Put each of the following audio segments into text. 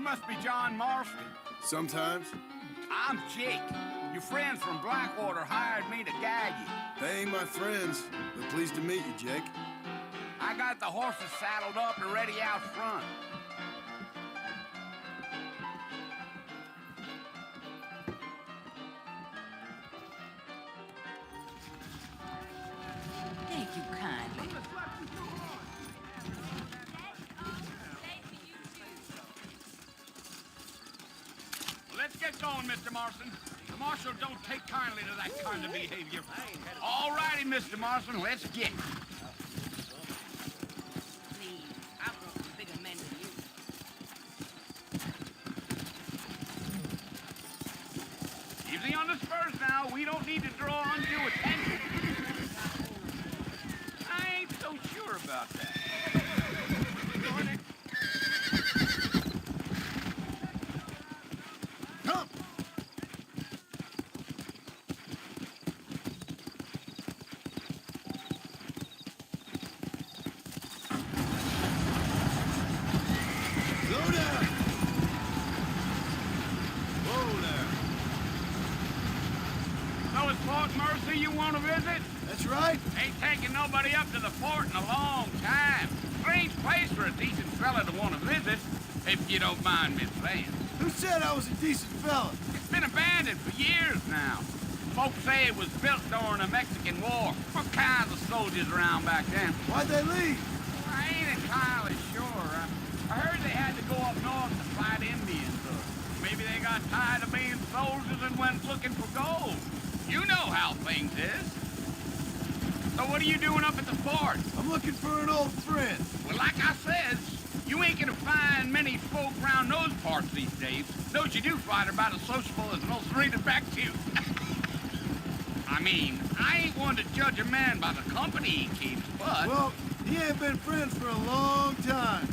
Must be John Marston. Sometimes. I'm Jake. Your friends from Blackwater hired me to gag you. They ain't my friends, but pleased to meet you, Jake. I got the horses saddled up and ready out front. Thank you kindly. Let's get going, Mr. Marston. The marshal don't take kindly to that kind of behavior. All righty, Mr. Marston, let's get. Please, I've got some bigger men than you. Easy on the spurs now. We don't need to draw undue attention. I ain't so sure about that. Mercy, you want to visit? That's right. Ain't taking nobody up to the fort in a long time. Strange place for a decent fella to want to visit, if you don't mind me saying. Who said I was a decent fella? It's been abandoned for years now. Folks say it was built during the Mexican War. What kinds of soldiers around back then? Why'd they leave? Well, I ain't entirely sure. I heard they had to go up north to fight Indians. Or maybe they got tired of being soldiers and went looking for gold. You know how things is. So what are you doing up at the fort? I'm looking for an old friend. Well, like I said, you ain't gonna find many folk around those parts these days. Those you do find are about as sociable as an old serrated back tooth. I mean, I ain't one to judge a man by the company he keeps, but... Well, he ain't been friends for a long time.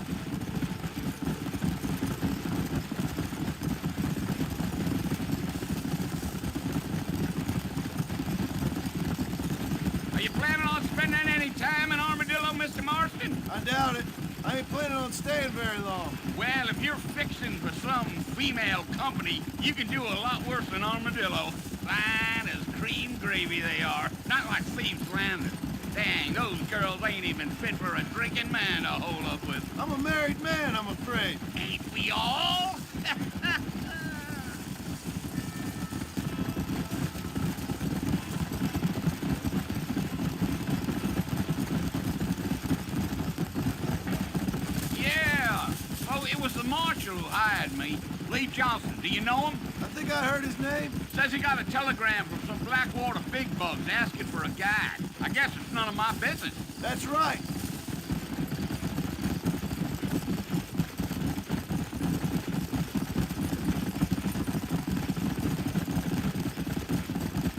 Are you planning on spending any time in Armadillo, Mr. Marston? I doubt it. I ain't planning on staying very long. Well, if you're fixing for some female company, you can do a lot worse than Armadillo. Fine as cream gravy they are. Not like Thieves Landing. Dang, those girls ain't even fit for a drinking man to hold up with. I'm a married man, I'm afraid. Ain't we all? marshal who hired me, Lee Johnson. Do you know him? I think I heard his name. Says he got a telegram from some Blackwater big bugs asking for a guide. I guess it's none of my business. That's right.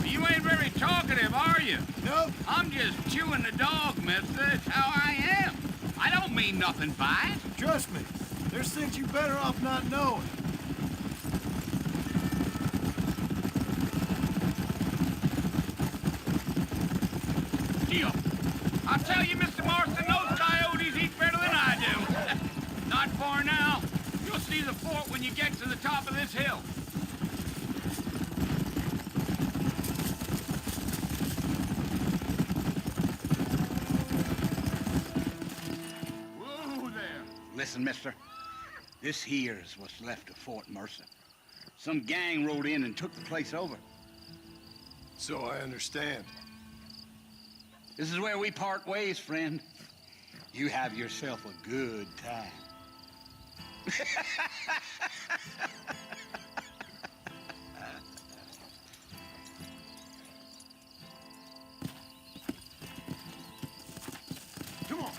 You ain't very talkative, are you? Nope. I'm just chewing the dog, mister. It's how I am. I don't mean nothing by it. Trust me. There's things you're better off not knowing. Deal. I tell you, Mr. Marston, those coyotes eat better than I do. Not far now. You'll see the fort when you get to the top of this hill. Whoa there. Listen, mister. This here is what's left of Fort Mercer. Some gang rode in and took the place over. So I understand. This is where we part ways, friend. You have yourself a good time. Come on.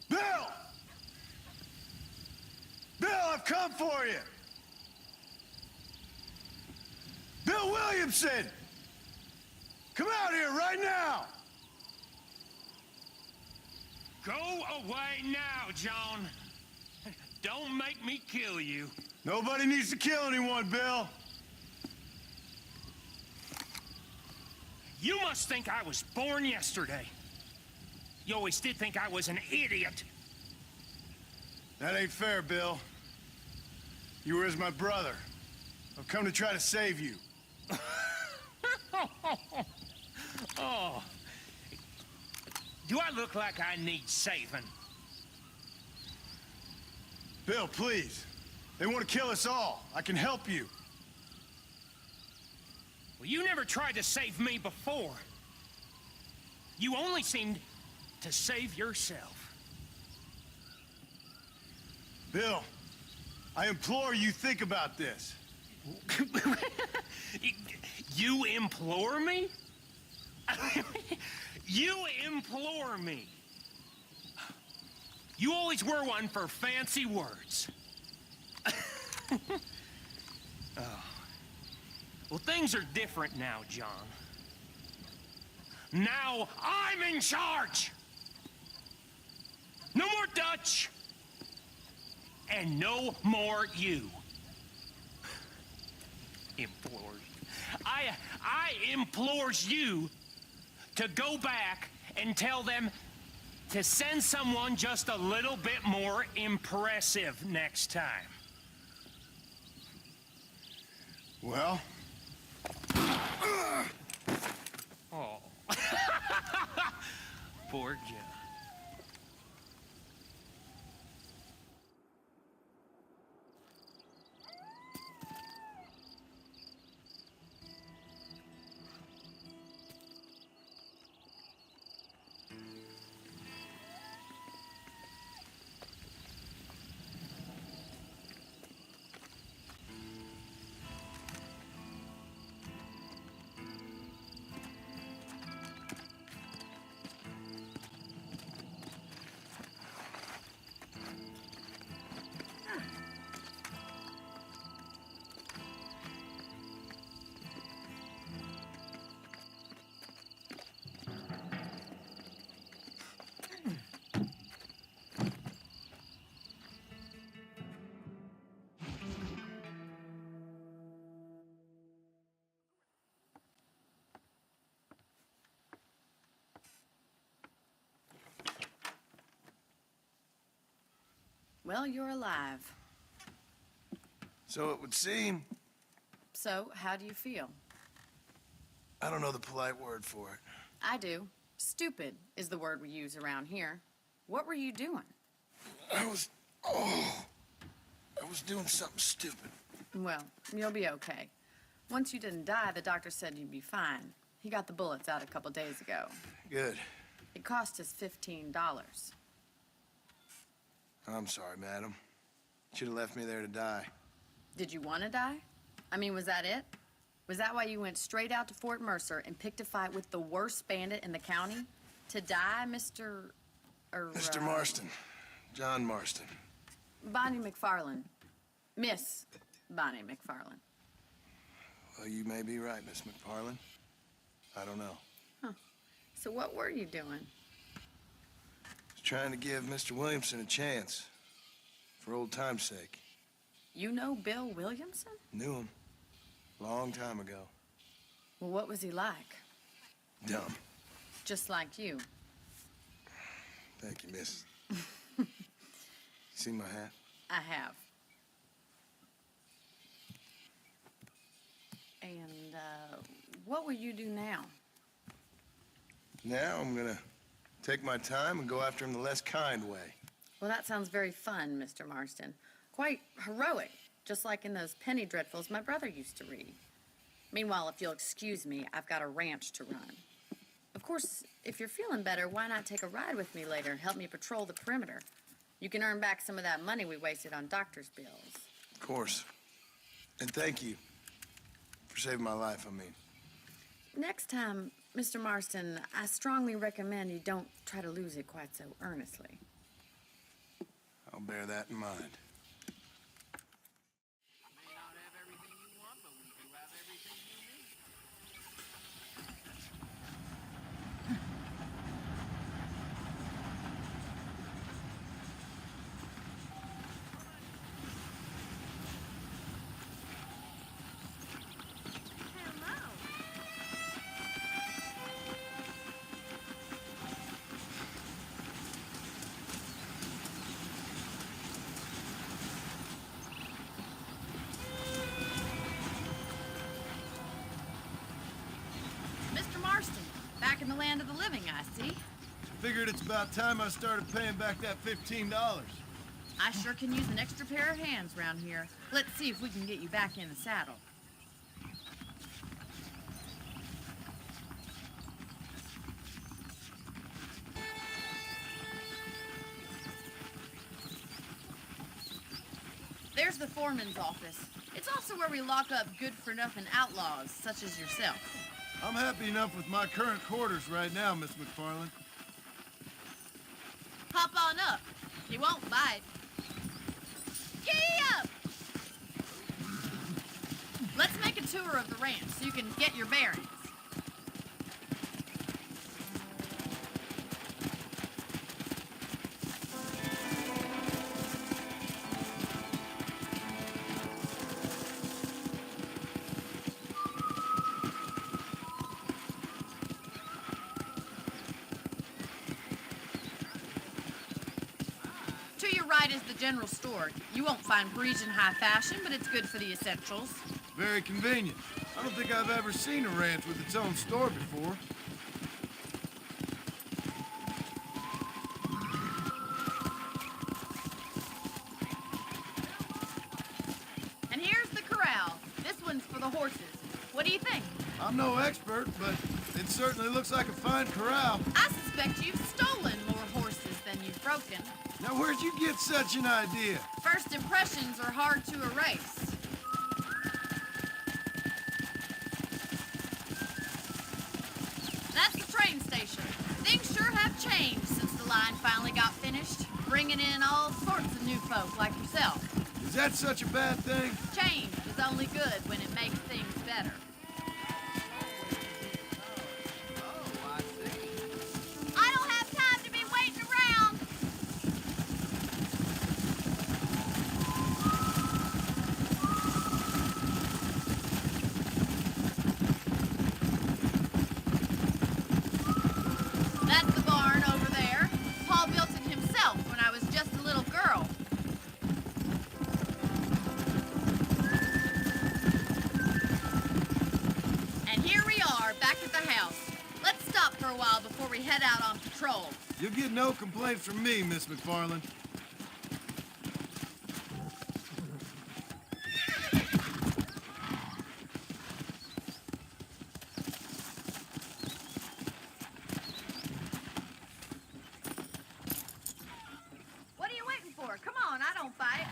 Bill! Bill, I've come for you! Bill Williamson! Come out here right now! Go away now, John. Don't make me kill you. Nobody needs to kill anyone, Bill. You must think I was born yesterday. You always did think I was an idiot. That ain't fair, Bill. You were as my brother. I've come to try to save you. Oh. Do I look like I need saving? Bill, please. They want to kill us all. I can help you. Well, you never tried to save me before. You only seemed to save yourself. Bill, I implore you, think about this. You implore me? You implore me. You always were one for fancy words. Oh. Well, things are different now, John. Now I'm in charge. No more Dutch. And no more you. Implores. I implores you to go back and tell them to send someone just a little bit more impressive next time. Well? Oh. Poor John. Well, you're alive. So it would seem. So, how do you feel? I don't know the polite word for it. I do. Stupid is the word we use around here. What were you doing? I was doing something stupid. Well, you'll be okay. Once you didn't die, the doctor said you'd be fine. He got the bullets out a couple days ago. Good. It cost us $15. I'm sorry, madam. Should have left me there to die. Did you want to die? I mean, was that it? Was that why you went straight out to Fort Mercer and picked a fight with the worst bandit in the county? To die, Mr. Mr. Marston. John Marston. Bonnie McFarland. Miss Bonnie McFarland. Well, you may be right, Miss McFarland. I don't know. So what were you doing? I was trying to give Mr. Williamson a chance. For old time's sake. You know Bill Williamson? Knew him. Long time ago. Well, what was he like? Dumb. Just like you. Thank you, miss. You see my hat? I have. And, what will you do now? Now I'm gonna take my time and go after him the less kind way. Well, that sounds very fun, Mr. Marston. Quite heroic, just like in those penny dreadfuls my brother used to read. Meanwhile, if you'll excuse me, I've got a ranch to run. Of course, if you're feeling better, why not take a ride with me later and help me patrol the perimeter? You can earn back some of that money we wasted on doctor's bills. Of course. And thank you for saving my life, I mean. Next time, Mr. Marston, I strongly recommend you don't try to lose it quite so earnestly. I'll bear that in mind. May not have everything you want, but we do have everything you need. Mr. Marston, back in the land of the living, I see. Figured it's about time I started paying back that $15. I sure can use an extra pair of hands around here. Let's see if we can get you back in the saddle. There's the foreman's office. It's also where we lock up good-for-nothing outlaws, such as yourself. I'm happy enough with my current quarters right now, Miss McFarland. Hop on up. He won't bite. Giddy up! Let's make a tour of the ranch so you can get your bearings. To your right is the general store. You won't find Parisian high fashion, but it's good for the essentials. Very convenient. I don't think I've ever seen a ranch with its own store before. And here's the corral. This one's for the horses. What do you think? I'm no expert, but it certainly looks like a fine corral. I suspect you've stolen more horses than you've broken. Now, where'd you get such an idea? First impressions are hard to erase. That's the train station. Things sure have changed since the line finally got finished, bringing in all sorts of new folk like yourself. Is that such a bad thing? Change is only good when it makes things better. Oh, I see. I don't have time to be waiting around. That's the barn over there. Paul built it himself when I was just a little girl. head out on patrol. You'll get no complaints from me, Miss McFarland. What are you waiting for? Come on, I don't fight.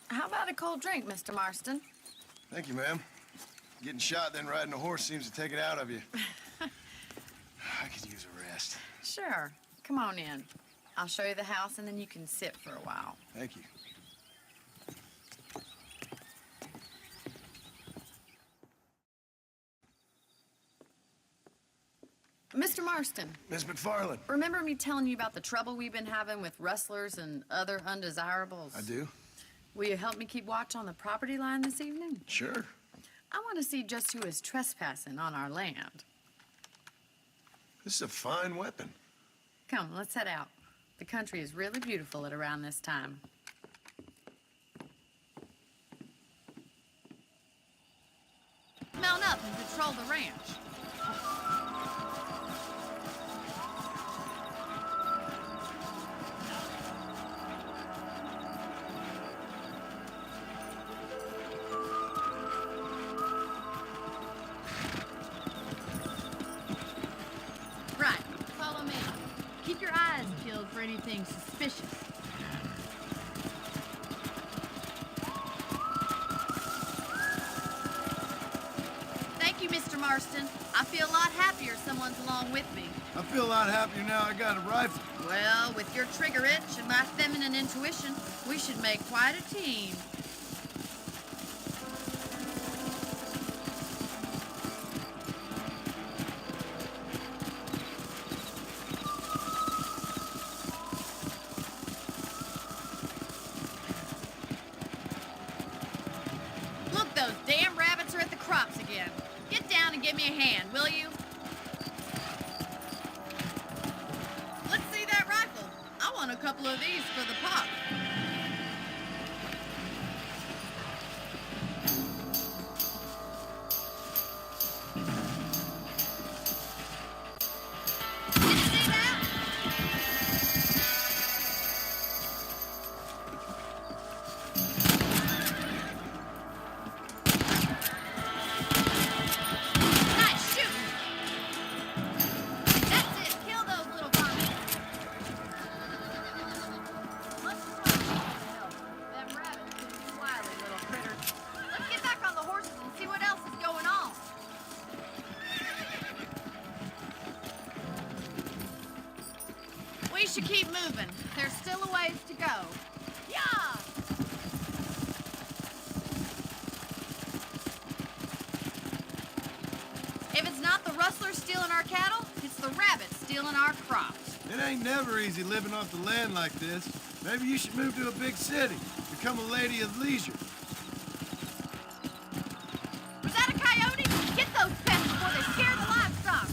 How about a cold drink, Mr. Marston? Thank you, ma'am. Getting shot, then riding a horse seems to take it out of you. I could use a rest. Sure. Come on in. I'll show you the house, and then you can sit for a while. Thank you. Mr. Marston, Miss McFarland. remember me telling you about the trouble we've been having with rustlers and other undesirables? I do? Will you help me keep watch on the property line this evening? Sure. I want to see just who is trespassing on our land. This is a fine weapon. Come, let's head out. The country is really beautiful at around this time. Mount up and patrol the ranch. Right, follow me. Keep your eyes peeled for anything suspicious. Thank you, Mr. Marston. I feel a lot happier someone's along with me. I feel a lot happier now I got a rifle. Well, with your trigger itch and my feminine intuition, we should make quite a team. Look, those damn rabbits are at the crops again. Get down and give me a hand, will you? Let's see that rifle. I want a couple of these for the pop. Did you see that? Nice shooting. That's it. Kill those little varmints. Let's them rabbits can be wily little critters. Let's get back on the horses and see what else is going on. We should keep moving. There's still a ways to go. Yeah! If it's not the rustlers stealing our cattle, it's the rabbits stealing our crops. It ain't never easy living off the land like this. Maybe you should move to a big city. Become a lady of leisure. Was that a coyote? Get those pests before they scare the livestock.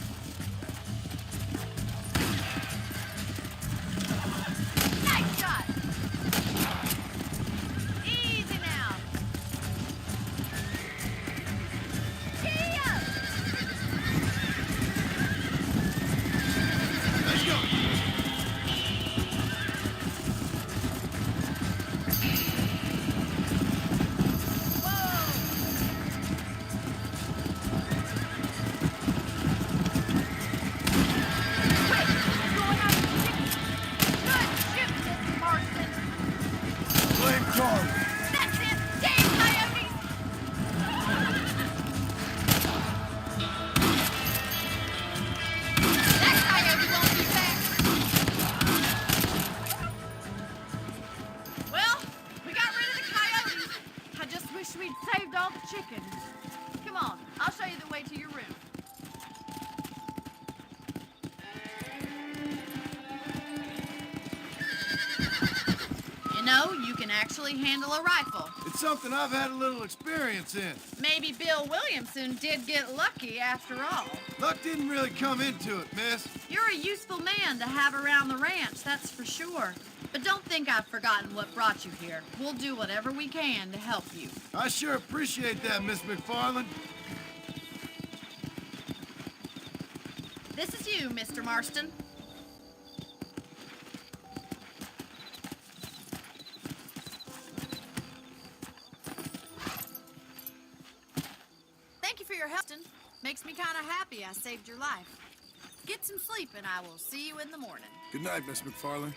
Nice shot. Easy now. Gee up. Let's go. Blame Charlie. That's it! Damn coyotes! That coyote won't be back! Well, we got rid of the coyotes. I just wish we'd saved all the chickens. Come on, I'll show you the way to your room. You know, you can actually handle a rifle. It's something I've had a little experience in. Maybe Bill Williamson did get lucky after all. Luck didn't really come into it, miss. You're a useful man to have around the ranch, that's for sure. But don't think I've forgotten what brought you here. We'll do whatever we can to help you. I sure appreciate that, Miss McFarland. This is you, Mr. Marston. Thank you for your help. Makes me kind of happy I saved your life. Get some sleep and I will see you in the morning. Good night, Miss McFarland.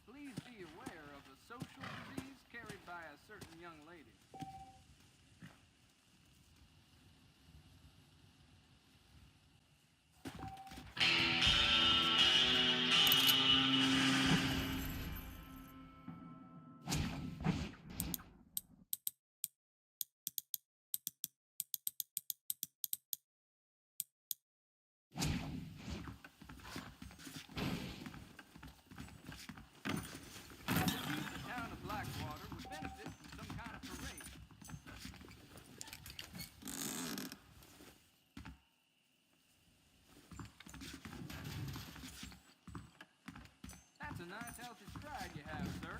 Please be aware of a social disease carried by a certain young lady. The town of Blackwater would benefit from some kind of parade. That's a nice healthy stride you have, sir.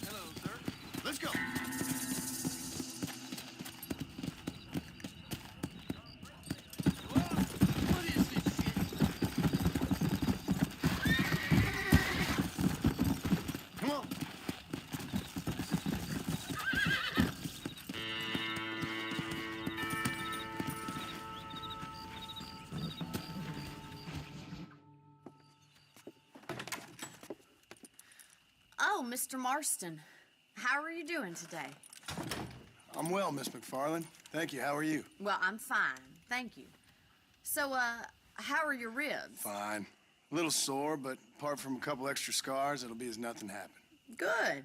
Hello, sir. Let's go. What is this shit? Come on. Oh, Mr. Marston. How are you doing today? I'm well, Miss McFarland. Thank you. How are you? Well, I'm fine. Thank you. So, how are your ribs? Fine. A little sore, but apart from a couple extra scars, it'll be as nothing happened. Good.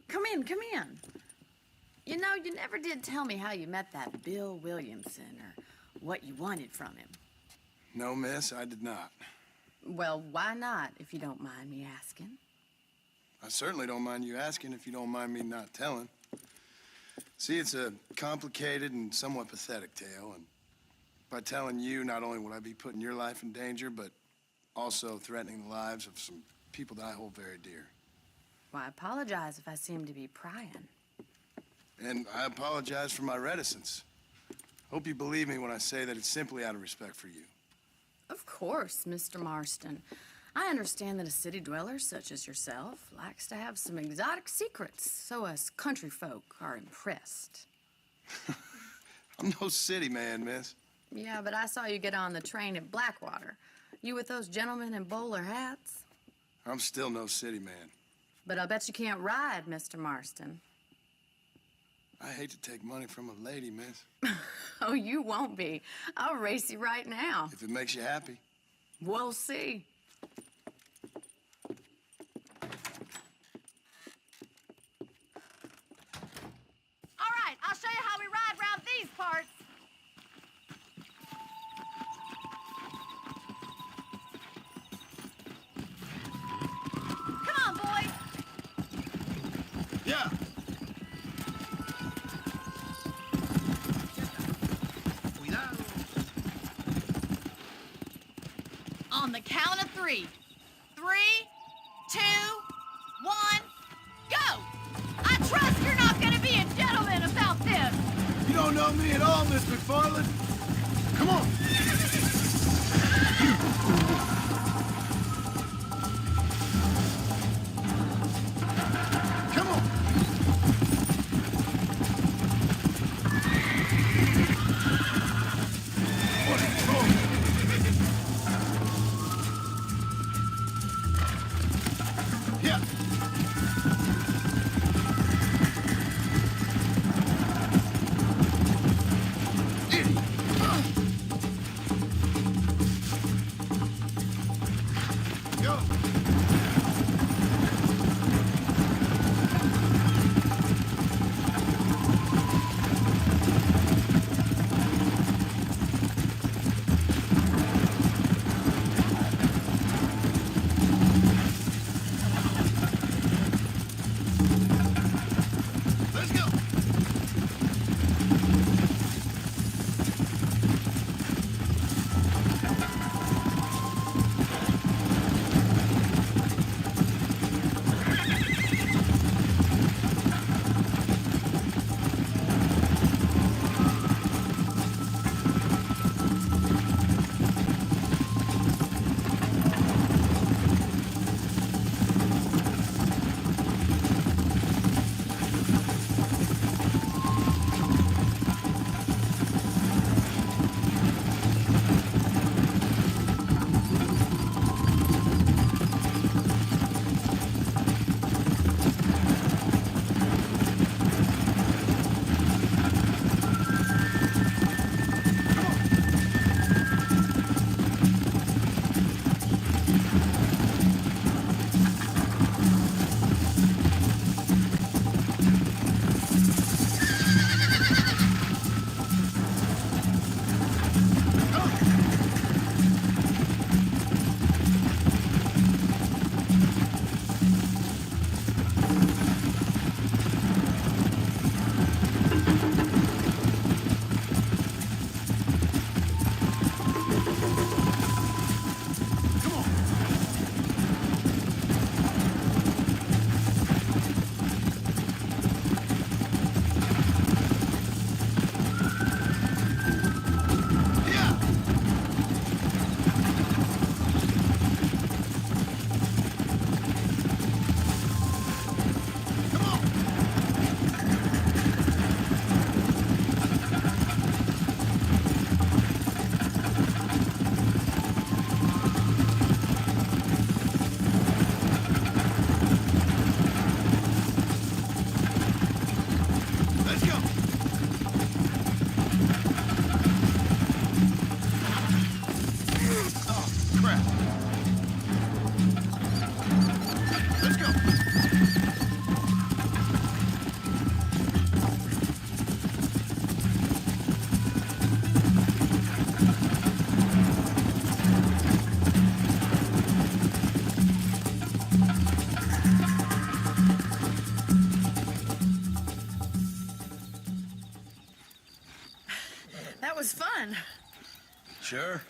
Come in, come in. You know, you never did tell me how you met that Bill Williamson or what you wanted from him. No, miss, I did not. Well, why not, if you don't mind me asking? I certainly don't mind you asking if you don't mind me not telling. See, it's a complicated and somewhat pathetic tale, and by telling you, not only would I be putting your life in danger, but also threatening the lives of some people that I hold very dear. Well, I apologize if I seem to be prying. And I apologize for my reticence. Hope you believe me when I say that it's simply out of respect for you. Of course, Mr. Marston. I understand that a city dweller such as yourself likes to have some exotic secrets, so us country folk are impressed. I'm no city man, miss. Yeah, but I saw you get on the train at Blackwater. You with those gentlemen in bowler hats? I'm still no city man. But I bet you can't ride, Mr. Marston. I hate to take money from a lady, miss. Oh, you won't be. I'll race you right now. If it makes you happy. We'll see. All right, I'll show you how we ride around these parts. three. 3, 2, 1, go! I trust you're not gonna be a gentleman about this! You don't know me at all, Miss McFarland. Come on. Come on. Yeah. Go. Let's go. Let's go. Oh, crap. Let's go. That was fun. Sure.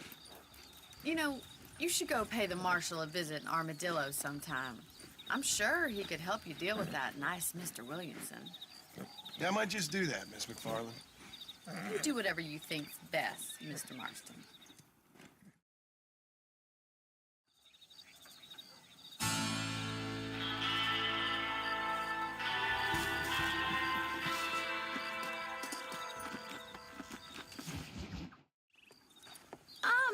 You know, you should go pay the marshal a visit in Armadillo sometime. I'm sure he could help you deal with that nice Mr. Williamson. Yeah, I might just do that, Miss McFarland. You do whatever you think's best, Mr. Marston.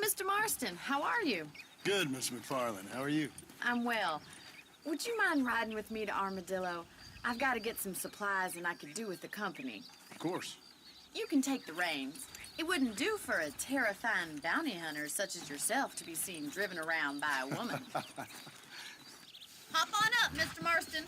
Mr. Marston, how are you? Good, Miss McFarland. How are you? I'm well. Would you mind riding with me to Armadillo? I've got to get some supplies and I could do with the company. Of course. You can take the reins. It wouldn't do for a terrifying bounty hunter such as yourself to be seen driven around by a woman. Hop on up, Mr. Marston.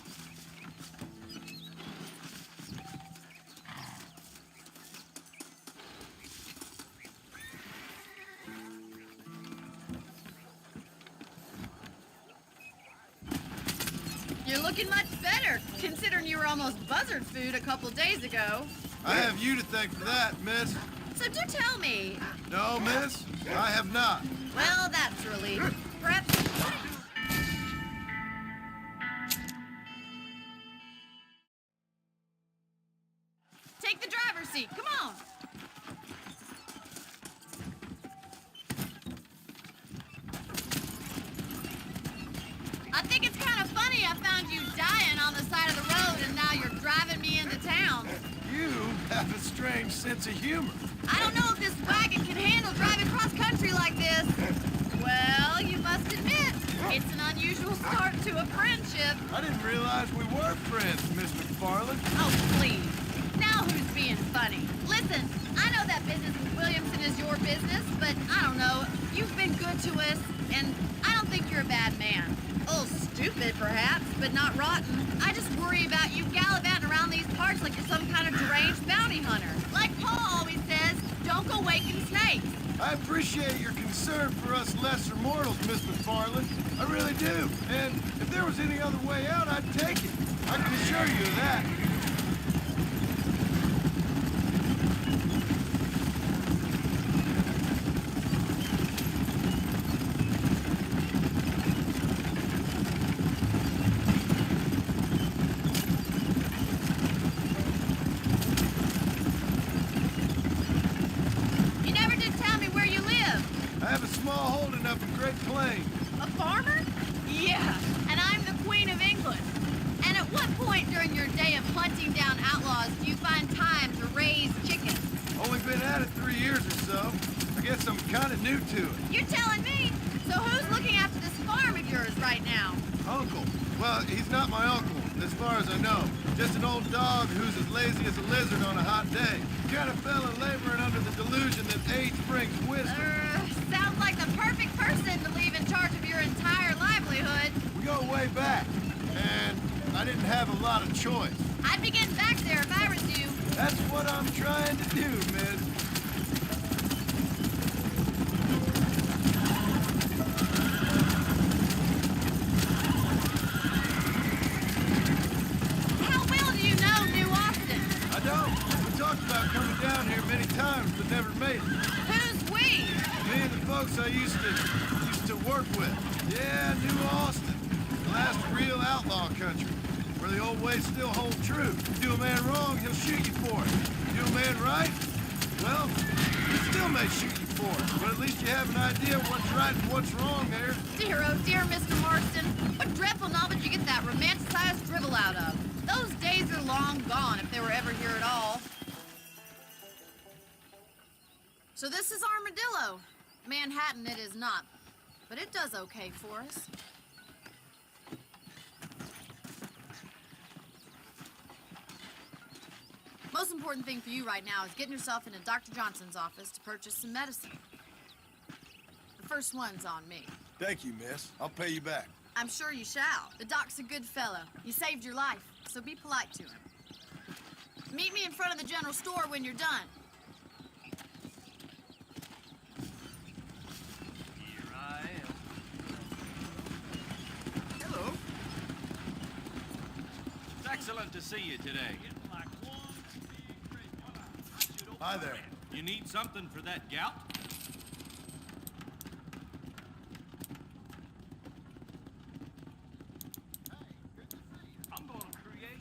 You're looking much better, considering you were almost buzzard food a couple days ago. I have you to thank for that, miss. So do tell me. No, miss, I have not. Well, that's a relief. Perhaps Take the driver's seat. Come on. I think it's kind of funny I found you dying on the side of the road and now you're driving me into town. You have a strange sense of humor. I don't know if this wagon can handle driving cross-country like this. Well, you must admit, it's an unusual start to a friendship. I didn't realize we were friends, Miss McFarland. Oh, please. Now who's being funny? Listen, I know that business with Williamson is your business, but I don't know. You've been good to us, and I don't think you're a bad man. A little stupid, perhaps, but not rotten. I just worry about you gallivanting around these parts like you're some kind of deranged bounty hunter. Like Paul always says, don't go waking snakes. I appreciate your concern for us lesser mortals, Miss McFarland. I really do. And if there was any other way out, I'd take it. I can assure you of that. You never did tell me where you live. I have a small holding up in Great Plains. A farmer? Yeah, and I'm the Queen of England. And at what point during your day of hunting down outlaws do you find time to raise chickens? Only been at it 3 years or so. I guess I'm kind of new to it. You're telling me? So who's looking after this farm of yours right now? Uncle. Well, he's not my uncle, as far as I know. Just an old dog who's as lazy as a lizard on a hot day. Kind of fella laboring under the delusion that age brings wisdom. Sounds like the perfect person to leave in charge of your entire livelihood. We go way back, and I didn't have a lot of choice. I'd be getting back there if I was you. That's what I'm trying to do, miss. How well do you know New Austin? I don't. We talked about coming down here many times, but never made it. Who's we? Me and the folks I used to work with. Yeah, New Austin. The last real outlaw country, where the old ways still hold true. You do a man wrong, he'll shoot you for it. You do a man right, well, he still may shoot you for it. But at least you have an idea of what's right and what's wrong there. Dear, oh dear, Mr. Marston. What dreadful knowledge you get that romanticized drivel out of. Those days are long gone, if they were ever here at all. So this is Armadillo. Manhattan it is not, but it does okay for us. Most important thing for you right now is getting yourself into Dr. Johnson's office to purchase some medicine. The first one's on me. Thank you, miss. I'll pay you back. I'm sure you shall. The doc's a good fellow. He saved your life, so be polite to him. Meet me in front of the general store when you're done. Here I am. Hello. It's excellent to see you today. Hi there. You need something for that gout? I'm going to create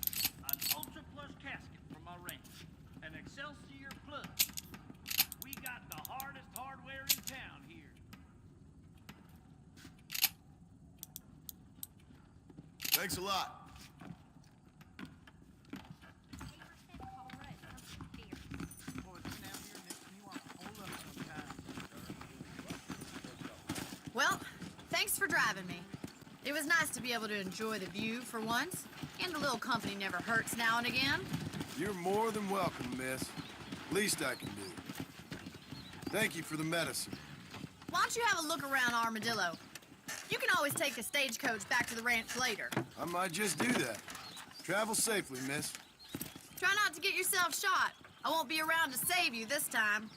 an Ultra Plus casket for my ranch. An Excelsior Plus. We got the hardest hardware in town here. Thanks a lot. Well, thanks for driving me. It was nice to be able to enjoy the view for once, and a little company never hurts now and again. You're more than welcome, miss. Least I can do. Thank you for the medicine. Why don't you have a look around Armadillo? You can always take a stagecoach back to the ranch later. I might just do that. Travel safely, miss. Try not to get yourself shot. I won't be around to save you this time.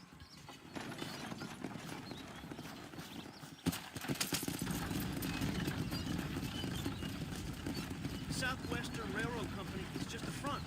Southwestern Railroad Company is just the front.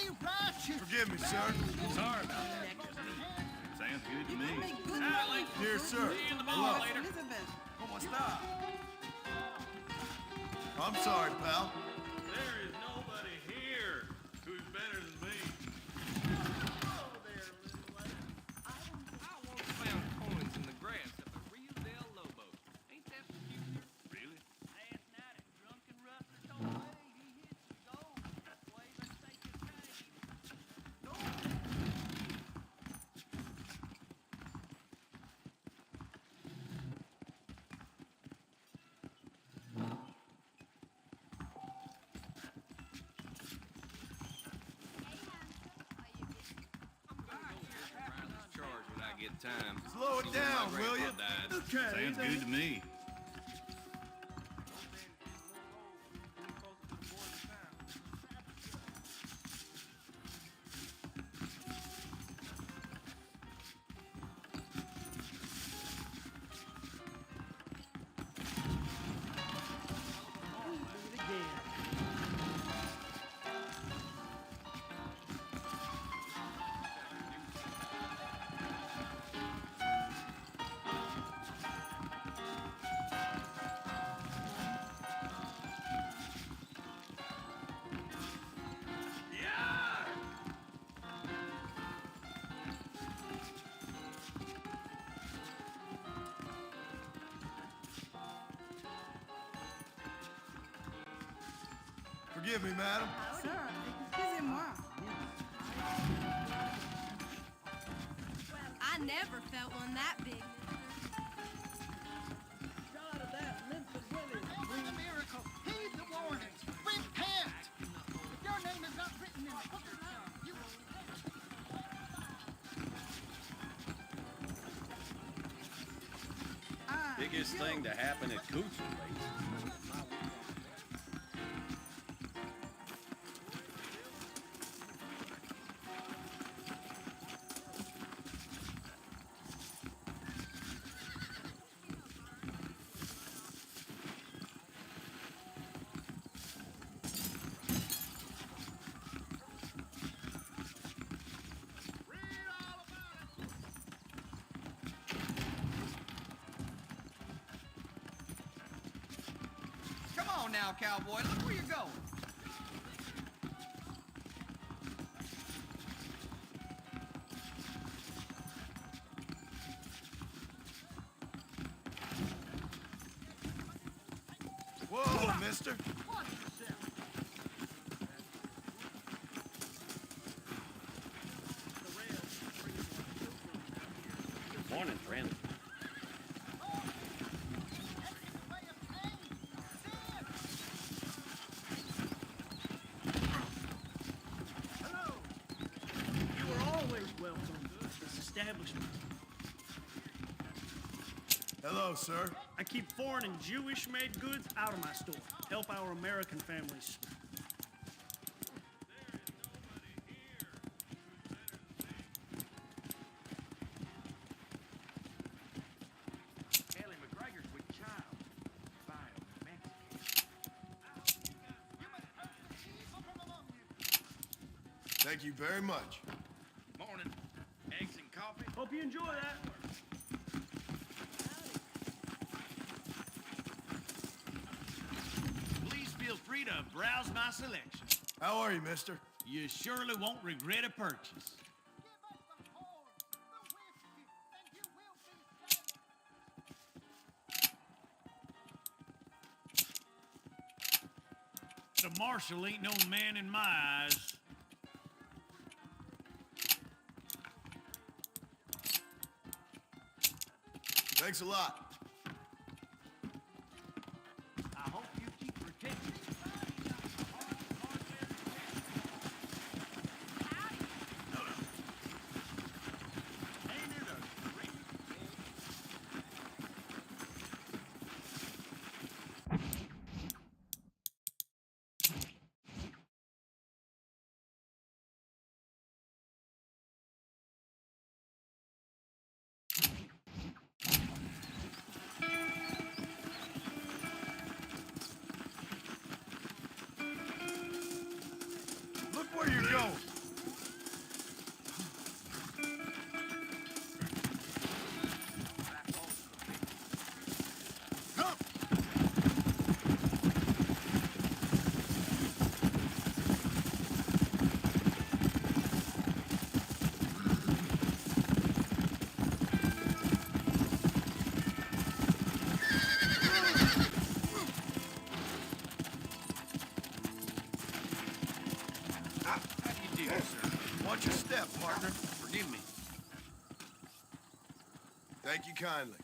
be righteous. Forgive me, sir. Sorry about that, Mr. Sounds good to me. Alex, Dear sir. see you in the mall Hello. later. ¿Cómo está? I'm sorry, pal. There is nobody here who's better than me. Oh, there, little lady. I once found coins in the grass of the Rio del Lobo. Ain't that peculiar? Really? Last night a drunken rustler told me he hit some gold. That's why they take his name. Charge when I get time. Slow it down, will you? Sounds good to me. Forgive me, madam. I never felt one that big. Bring the miracle. Heed the warnings. Repent. If your name is not written in the book of life, you Biggest thing to happen at Coochie lately. Come on now, cowboy. Look where you're going. Whoa, mister. watch yourself. Morning, friend. You are always welcome to this establishment. Hello, sir. I keep foreign and Jewish-made goods out of my store. Help our American families. Ellie McGregor's with child. Bio Mexican. Thank you very much. Morning. Eggs and coffee? Hope you enjoy that. Please feel free to browse my selection. How are you, mister? You surely won't regret a purchase. Give us the horn, the whiskey, and you will be saved. The marshal ain't no man in my eyes. Thanks a lot. I hope you keep protected. Ain't it a great Watch your step, partner. Forgive me. Thank you kindly.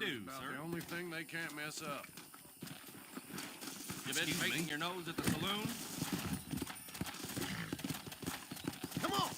do, about sir? the only thing they can't mess up. You been painting your nose at the saloon? Come on!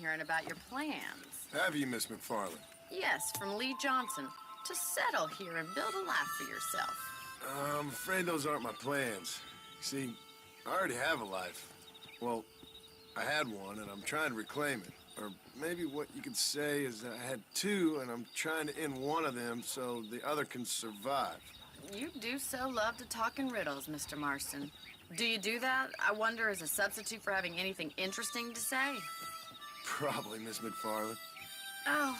hearing about your plans. Have you, Miss McFarland? Yes, from Lee Johnson. To settle here and build a life for yourself. I'm afraid those aren't my plans. See, I already have a life. Well, I had one, and I'm trying to reclaim it. Or maybe what you could say is that I had two, and I'm trying to end one of them so the other can survive. You do so love to talk in riddles, Mr. Marston. Do you do that, I wonder, as a substitute for having anything interesting to say? Probably, Miss McFarland. Oh,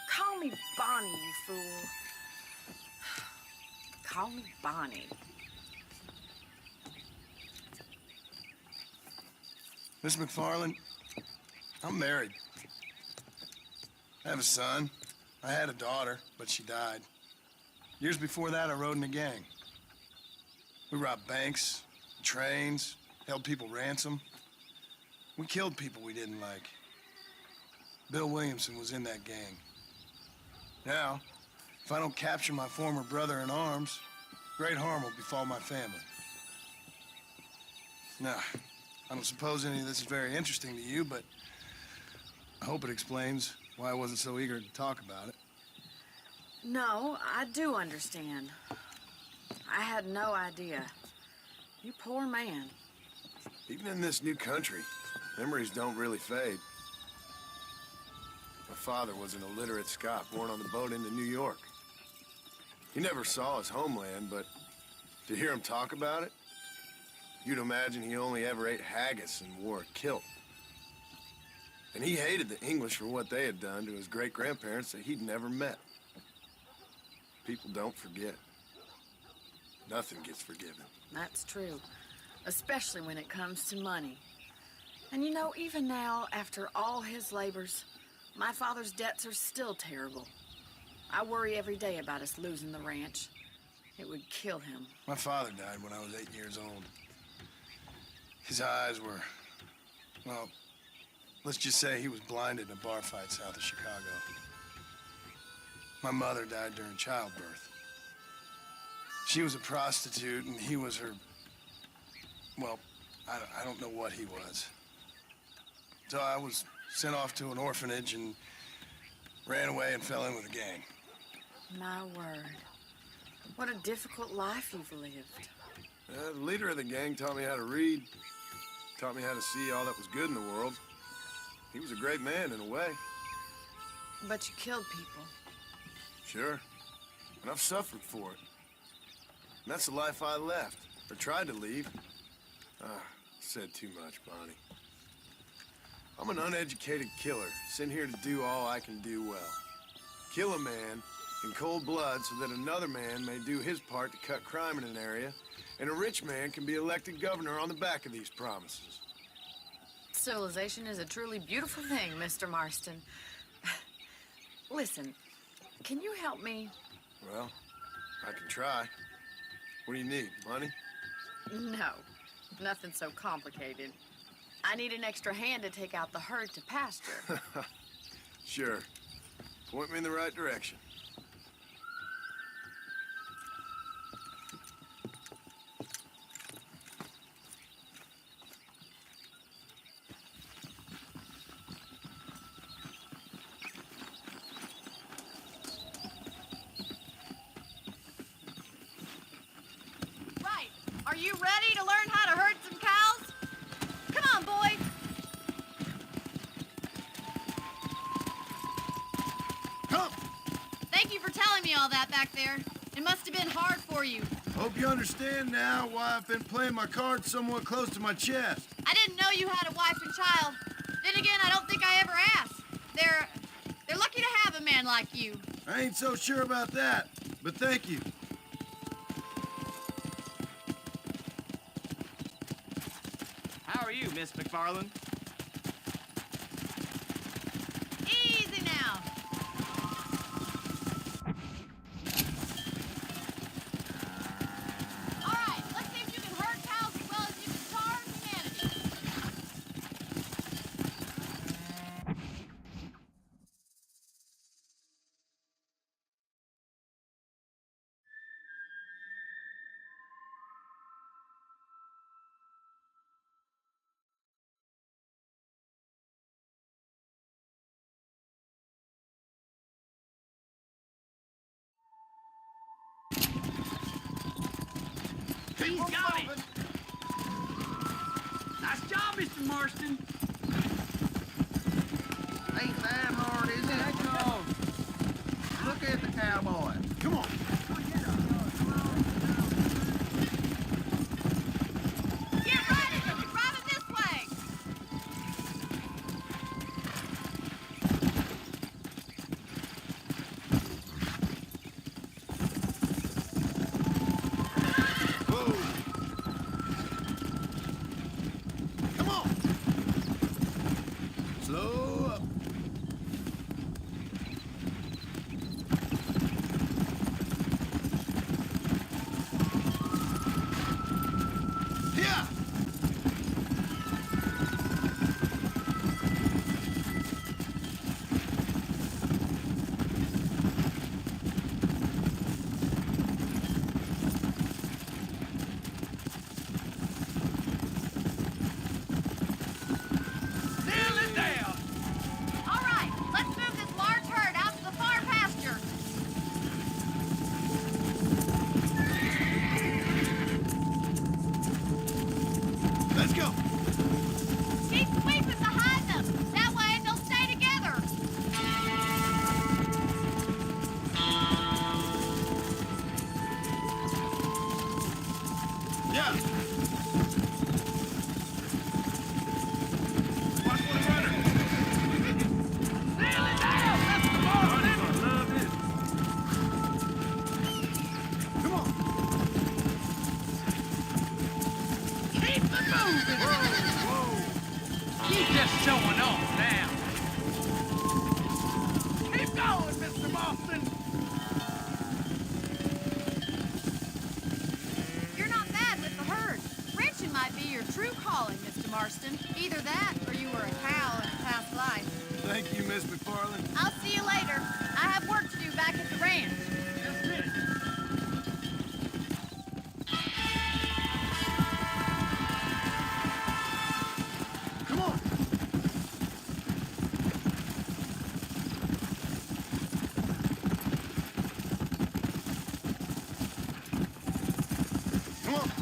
call me Bonnie, you fool. Call me Bonnie. Miss McFarland, I'm married. I have a son. I had a daughter, but she died. Years before that, I rode in a gang. We robbed banks, trains, held people ransom. We killed people we didn't like. Bill Williamson was in that gang. Now, if I don't capture my former brother in arms, great harm will befall my family. Now, I don't suppose any of this is very interesting to you, but I hope it explains why I wasn't so eager to talk about it. No, I do understand. I had no idea. You poor man. Even in this new country, memories don't really fade. My father was an illiterate Scot born on the boat into New York. He never saw his homeland, but to hear him talk about it, you'd imagine he only ever ate haggis and wore a kilt. And he hated the English for what they had done to his great-grandparents that he'd never met. People don't forget. Nothing gets forgiven. That's true, especially when it comes to money. And you know, even now, after all his labors, my father's debts are still terrible. I worry every day about us losing the ranch. It would kill him. My father died when I was 8 years old. His eyes were, well, let's just say he was blinded in a bar fight south of Chicago. My mother died during childbirth. She was a prostitute, and he was her, well, I don't know what he was. So I was sent off to an orphanage and ran away and fell in with a gang. My word. What a difficult life you've lived. The leader of the gang taught me how to read, taught me how to see all that was good in the world. He was a great man in a way. But you killed people. Sure. And I've suffered for it. And that's the life I left, or tried to leave. Said too much, Bonnie. I'm an uneducated killer, sent here to do all I can do well. Kill a man in cold blood so that another man may do his part to cut crime in an area, and a rich man can be elected governor on the back of these promises. Civilization is a truly beautiful thing, Mr. Marston. Listen, can you help me? Well, I can try. What do you need, money? No, nothing so complicated. I need an extra hand to take out the herd to pasture. Sure. Point me in the right direction. Right. Are you ready to learn how to herd some cows? Come on, boys. Come! Thank you for telling me all that back there. It must have been hard for you. Hope you understand now why I've been playing my cards somewhat close to my chest. I didn't know you had a wife and child. Then again, I don't think I ever asked. They're lucky to have a man like you. I ain't so sure about that, but thank you. How are you, Miss McFarland? He's got it. Nice job, Mr. Marston. Ain't that hard, is it? No. Look at the cowboy. Come on. Get ready! You're driving this way! Whoa. Come on. Slow up. Yeah. Seal it down. All right, let's move this large herd out to the far pasture. Let's go. Keep sweeping behind them. That way they'll stay together. Yeah. Watch for the runner. Seal it down, Mr. Marston. I love this. Come on. Keep it moving. Whoa. He's just showing off now. Keep going, Mr. Marston. You're not bad with the herd. Ranching might be your true calling, Mr. Marston. Either that or you were a cow in a past life. Thank you, Miss McFarland. I'll see you later. I have work to do back at the ranch. Just it. Come on. Come on.